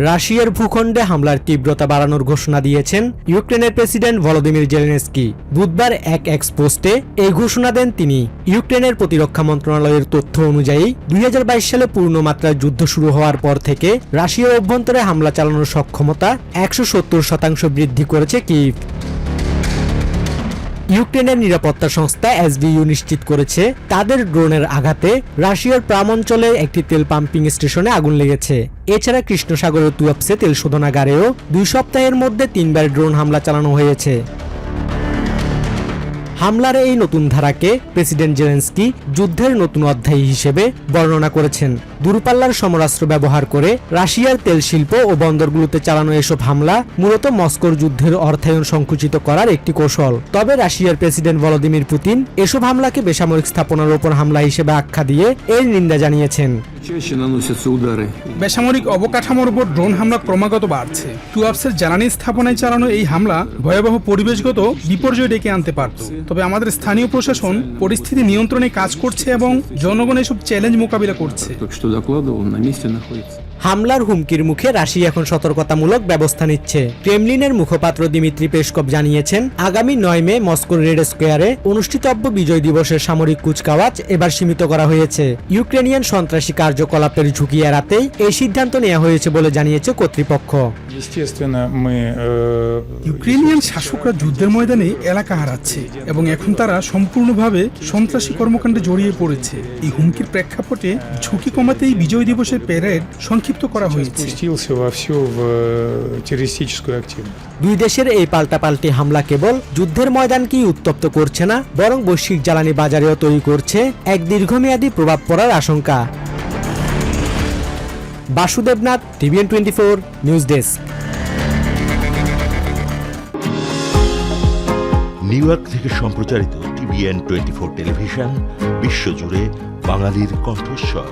রাশিয়ার ভূখণ্ডে হামলার তীব্রতা বাড়ানোর ঘোষণা দিয়েছেন ইউক্রেনের প্রেসিডেন্ট ভলোদিমির জেলেনস্কি। বুধবার এক এক্স পোস্টে এই ঘোষণা দেন তিনি। ইউক্রেনের প্রতিরক্ষা মন্ত্রণালয়ের তথ্য অনুযায়ী 2022 সালে পূর্ণমাত্রার যুদ্ধ শুরু হওয়ার পর থেকে রাশিয়ার অভ্যন্তরে হামলা চালানোর সক্ষমতা 170% বৃদ্ধি করেছে কিয়েভ। ইউক্রেনের নিরাপত্তা সংস্থা এসবিইউ নিশ্চিত করেছে তাদের ড্রোনের আঘাতে রাশিয়ার প্রামাঞ্চলের একটি তেল পাম্পিং স্টেশনে আগুন লেগেছে। এছাড়া কৃষ্ণ সাগরের তুয়াপসে তেল শোধনাগারেও 2 সপ্তাহের মধ্যে 3 বার ড্রোন হামলা চালানো হয়েছে। হামলার এই নতুন ধারাকে প্রেসিডেন্ট জেলেনস্কি যুদ্ধের নতুন অধ্যায় হিসেবে বর্ণনা করেছেন। দূরপাল্লার সমরাস্ত্র ব্যবহার করে রাশিয়ার তেল শিল্প ও বন্দরগুলোতে চালানো এসব হামলা মূলত মস্কোর যুদ্ধের অর্থায়ন সংকুচিত করার একটি কৌশল। তবে রাশিয়ার প্রেসিডেন্ট ভলোদিমির পুতিন এসব হামলাকে বেসামরিক স্থাপনার ওপর হামলা হিসেবে আখ্যা দিয়ে এর নিন্দা জানিয়েছেন। বেসামরিক অবকাঠামোর উপর ড্রোন হামলা ক্রমাগত বাড়ছে। তুয়াপসের জ্বালানি স্থাপনায় চালানো এই হামলা ভয়াবহ পরিবেশগত বিপর্যয় ডেকে আনতে পারত। তবে আমাদের স্থানীয় প্রশাসন পরিস্থিতি নিয়ন্ত্রণে কাজ করছে এবং জনগণ এসব চ্যালেঞ্জ মোকাবিলা করছে। হামলার হুমকির মুখে রাশিয়া এখন সতর্কতামূলক ব্যবস্থা নিচ্ছে। ক্রেমলিনের মুখপাত্র দিমিত্রি পেসকভ জানিয়েছেন, আগামী 9 মে মস্কোর রেড স্কোয়ারে অনুষ্ঠিতব্য বিজয় দিবসের সামরিক কুচকাওয়াজ এবার সীমিত করা হয়েছে। ইউক্রেনিয়ান সন্ত্রাসী কার্যকলাপের ঝুঁকি এড়াতেই এই সিদ্ধান্ত নেওয়া হয়েছে বলে জানিয়েছে কর্তৃপক্ষ। ইউক্রেনিয়ান শাসকরা যুদ্ধের ময়দানে এলাকা হারাচ্ছে এবং এখন তারা সম্পূর্ণভাবে সন্ত্রাসী কর্মকাণ্ডে জড়িয়ে পড়েছে। এই হুমকির প্রেক্ষাপটে ঝুঁকি কমাতেই বিজয় দিবসের প্যারেড সংক্ষিপ্ত করা হয়েছে। দুই দেশের এই পাল্টাপাল্টি হামলা কেবল যুদ্ধের ময়দানকেই উত্তপ্ত করছে না, বরং বৈশ্বিক জ্বালানি বাজারেও তৈরি করছে এক দীর্ঘমেয়াদী প্রভাব পড়ার আশঙ্কা। Basudevnath, TVN 24 news desk. New York থেকে সম্প্রচারিত টিভিএন 24 টেলিভিশন বিশ্বজুড়ে বাঙালির কণ্ঠস্বর।